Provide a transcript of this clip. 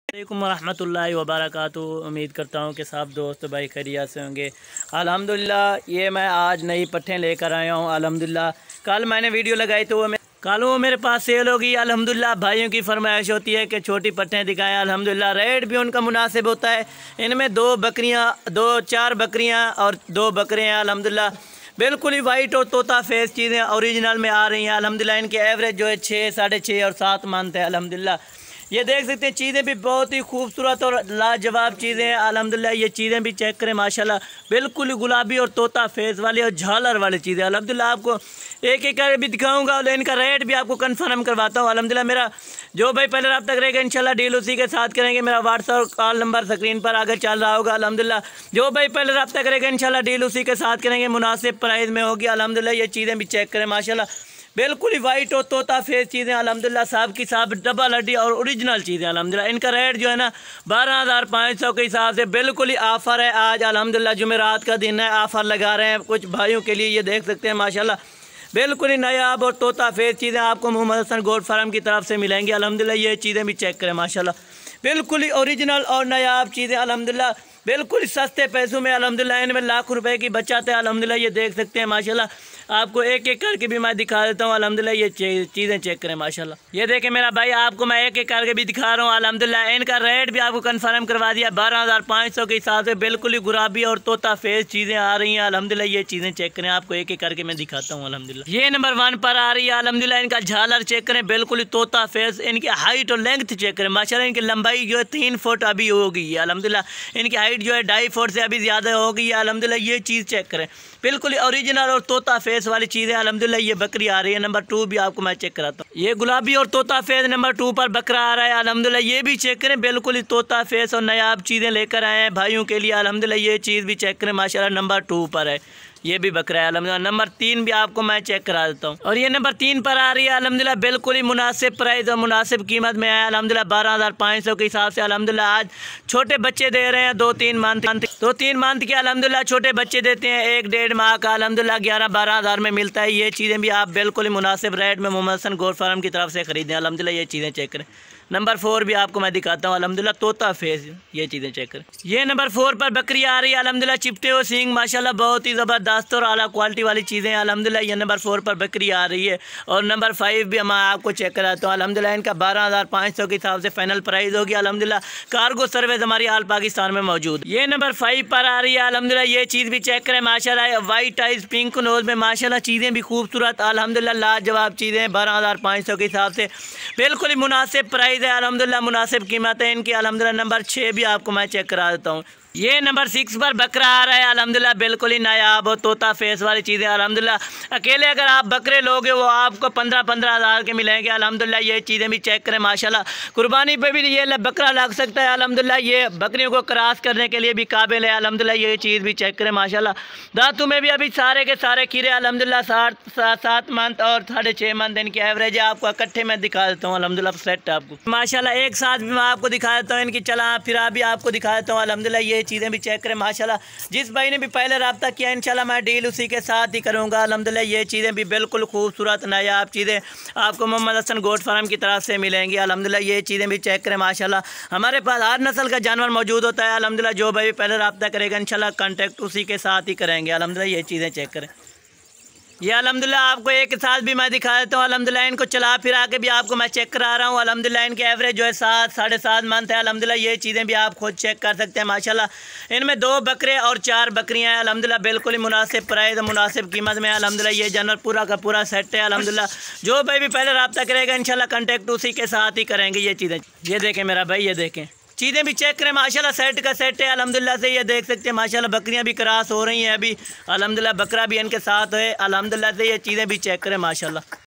वालेकुम रहमतुल्लाहि व बरकातुहू। उम्मीद करता हूँ कि सब दोस्त भाई खैरियत से होंगे। अल्हम्दुलिल्लाह ये मैं आज नई पट्ठें लेकर आया हूँ। अल्हम्दुलिल्लाह कल मैंने वीडियो लगाई तो वो मेरे पास सेल होगी। अल्हम्दुलिल्लाह भाइयों की फरमाइश होती है कि छोटी पट्ठें दिखाएं। अल्हम्दुलिल्लाह रेट भी उनका मुनासिब होता है। इनमें चार बकरियाँ और 2 बकरे हैं। अल्हम्दुलिल्लाह बिल्कुल ही वाइट और तोता फेस चीज़ें ओरिजिनल में आ रही हैं। अल्हम्दुलिल्लाह इनके एवरेज जो है 6, 6.5 और 7 मंथ है। अल्हम्दुलिल्लाह ये देख सकते हैं, चीज़ें भी बहुत ही खूबसूरत और लाजवाब चीज़ें हैं। अल्हम्दुलिल्लाह ये चीज़ें भी चेक करें, माशाल्लाह बिल्कुल ही गुलाबी और तोता फेस वाली और झालर वाली चीज़ें। अल्हम्दुलिल्लाह आपको एक एक करके भी दिखाऊंगा और इनका रेट भी आपको कंफर्म करवाता हूँ। अल्हम्दुलिल्लाह मेरा जो भाई पहले रब्ता करेगा इंशाल्लाह डील उसी के साथ करेंगे। मेरा व्हाट्सअप कॉल नंबर स्क्रीन पर आगे चल रहा होगा। अल्हम्दुलिल्लाह जो भाई पहले रब्ता करेगा इंशाल्लाह डील उसी के साथ करेंगे, मुनासिब प्राइस में होगी। अल्हम्दुलिल्लाह ये चीज़ें भी चेक करें, माशाल्लाह बिल्कुल ही वाइट और तोता फेस चीज़ें। अल्हम्दुलिल्लाह साहब की साहब डबल हड्डी और ओरिजिनल चीज़ें। अल्हम्दुलिल्लाह इनका रेट जो है ना 12,500 के हिसाब से बिल्कुल ही ऑफ़र है। आज अल्हम्दुलिल्लाह जुमेरात का दिन है, ऑफ़र लगा रहे हैं कुछ भाइयों के लिए। ये देख सकते हैं माशाल्लाह बिल्कुल ही नायाब और तोता फेस चीज़ें आपको मोहम्मद हसन गोट फार्म की तरफ से मिलेंगी। अल्हम्दुलिल्लाह ये चीज़ें भी चेक करें, माशाल्लाह बिल्कुल ही ओरिजिनल और नायाब चीज़ें। अल्हम्दुलिल्लाह बिल्कुल सस्ते पैसों में अल्हम्दुलिल्लाह इनमें लाख रुपए की बचत है। अल्हम्दुलिल्लाह ये देख सकते हैं माशाल्लाह आपको एक एक करके भी मैं दिखा देता हूँ। अल्हम्दुलिल्लाह ये चीज़ें चेक करें, माशाल्लाह ये देखें मेरा भाई, आपको मैं एक एक करके भी दिखा रहा हूँ। अल्हम्दुलिल्लाह इनका रेट भी आपको कंफर्म करवा दिया 12,500 के हिसाब से। बिल्कुल ही गुलाबी और तोता फेस चीज़ें आ रही हैं। अल्हम्दुलिल्लाह ये चीज़ें चेक करें, आपको एक एक करके मैं दिखाता हूँ। अल्हम्दुलिल्लाह ये नंबर 1 पर आ रही है। अल्हम्दुलिल्लाह इनका झालर चेक करें, बिल्कुल ही तोता फेस। इनकी हाइट और लेंथ चेक करें, माशाल्लाह इनकी लंबाई जो है 3 फुट अभी हो गई है। अल्हम्दुलिल्लाह इनकी हाइट जो है 2.5 फुट से अभी ज़्यादा हो गई है। अल्हम्दुलिल्लाह ये चीज़ चेक करें, बिल्कुल ही ओरिजिनल और तोता फेस वाली चीज़ें। अल्हम्दुलिल्लाह ये बकरी आ रही है नंबर 2 भी आपको मैं चेक कराता हूँ। ये गुलाबी और तोता फेस नंबर 2 पर बकरा आ रहा है। अल्हम्दुलिल्लाह ये भी चेक करें, बिल्कुल ही तोता फेस और नायाब चीज़ें लेकर आए हैं भाइयों के लिए। अल्हम्दुलिल्लाह ये चीज़ भी चेक करें, माशाल्लाह नंबर 2 पर है। ये भी बकरा है। अल्हम्दुलिल्लाह नंबर 3 भी आपको मैं चेक करा देता हूँ और ये नंबर 3 पर आ रही है। अल्हम्दुलिल्लाह बिल्कुल ही मुनासिब प्राइस और मुनासिब कीमत में है। अल्हम्दुलिल्लाह 12,500 के हिसाब से। अल्हम्दुलिल्लाह आज छोटे बच्चे दे रहे हैं 2-3 मंथ के। अल्हम्दुलिल्लाह छोटे बच्चे देते हैं 1-1.5 माह का। अल्हम्दुलिल्लाह 11-12 हज़ार में मिलता है। ये चीज़ें भी आप बिल्कुल ही मुनासिब रेट में मोहम्मद हसन गोट फार्म की तरफ से खरीदें। अल्हम्दुलिल्लाह ये चीज़ें चेक करें। नंबर 4 भी आपको मैं दिखाता हूँ। अल्हम्दुलिल्लाह तोता फेस, ये चीज़ें चेक करें। ये नंबर 4 पर बकरी आ रही है। अल्हम्दुलिल्लाह चिपटे और सींग माशाल्लाह बहुत ही ज़बरदस्त और आला क्वालिटी वाली चीज़ें हैं। अल्हम्दुलिल्लाह ये नंबर 4 पर बकरी आ रही है और नंबर 5 भी मैं आपको चेक कराता हूँ। अल्हम्दुलिल्लाह इनका 12,500 के हिसाब से फाइनल प्राइस होगी। अल्हम्दुलिल्लाह कार्गो सर्विस हमारी आल पाकिस्तान में मौजूद। ये नंबर 5 पर आ रही है। अल्हम्दुलिल्लाह ये चीज़ भी चेक करें, माशाल्लाह वाइट आइज पिंक नोज में माशाल्लाह चीज़ें भी खूबसूरत। अल्हम्दुलिल्लाह लाजवाब चीज़ें 12,500 के हिसाब से बिल्कुल ही मुनासिब प्राइस है। अल्हम्दुलिल्लाह मुनासिब कीमत है इनकी। अल्हम्दुलिल्लाह नंबर 6 भी आपको मैं चेक करा देता हूँ। ये नंबर 6 पर बकरा आ रहा है। अल्हम्दुलिल्लाह बिल्कुल ही नायाब और तोता फेस वाली चीज़ें। अल्हम्दुलिल्लाह अकेले अगर आप बकरे लोगे वो आपको 15-15 हज़ार के मिलेंगे। अल्हम्दुलिल्लाह ये चीज़ें भी चेक करें, माशाल्लाह कुर्बानी पे भी ये बकरा लग सकता है। अल्हम्दुलिल्लाह ये बकरियों को क्रॉस करने के लिए भी काबिल है। अल्हम्दुलिल्लाह ये चीज़ भी चेक करें, माशाल्लाह दांतों में भी अभी सारे के सारे खीरे। अल्हम्दुलिल्लाह 7 मंथ और 6.5 मंथ इनकी एवरेज है। आपको इकट्ठे मैं दिखा देता हूँ। अल्हम्दुलिल्लाह सेट आपको माशाल्लाह एक साथ भी मैं आपको दिखा देता हूँ। इनकी चला फिरा भी आपको दिखा देता हूँ। अल्हम्दुलिल्लाह ये चीज़ें भी चेक करें, माशाल्लाह जिस भाई ने भी पहले रब्ता किया इंशाल्लाह मैं डील उसी के साथ ही करूँगा। अल्हम्दुलिल्लाह ये चीज़ें भी बिल्कुल खूबसूरत नायाब चीज़ें आपको मोहम्मद हसन गोट फार्म की तरफ से मिलेंगी। अल्हम्दुलिल्लाह ये चीज़ें भी चेक करें, माशाल्लाह हमारे पास हर नस्ल का जानवर मौजूद होता है। अल्हम्दुलिल्लाह जो भाई पहले रब्ता करेगा इंशाल्लाह कॉन्टैक्ट उसी के साथ ही करेंगे। अल्हम्दुलिल्लाह ये चीज़ें चेक करें। ये अल्हम्दुलिल्लाह आपको एक साथ भी मैं दिखा देता हूँ। अल्हम्दुलिल्लाह इनको चला फिरा के भी आपको मैं चेक करा रहा हूँ। अल्हम्दुलिल्लाह इनके एवरेज जो है 7, 7.5 मंथ है। अल्हम्दुलिल्लाह ये चीज़ें भी आप खुद चेक कर सकते हैं। माशाल्लाह इनमें 2 बकरे और 4 बकरियाँ हैं। अल्हम्दुलिल्लाह बिल्कुल ही मुनासिब प्राइस मुनासिब कीमत में। अल्हम्दुलिल्लाह ये जानवर पूरा का पूरा सेट है। अल्हम्दुलिल्लाह जो भाई भी पहले रब्ता करेगा इंशाल्लाह कॉन्टैक्ट उसी के साथ ही करेंगे। ये चीज़ें ये देखें मेरा भाई, ये देखें चीज़ें भी चेक करें, माशाल्लाह सेट का सेट है। अल्हम्दुलिल्लाह से ये देख सकते हैं, माशाल्लाह बकरियां भी क्रॉस हो रही हैं अभी। अल्हम्दुलिल्लाह बकरा भी इनके साथ है। अल्हम्दुलिल्लाह से ये चीज़ें भी चेक करें, माशाल्लाह।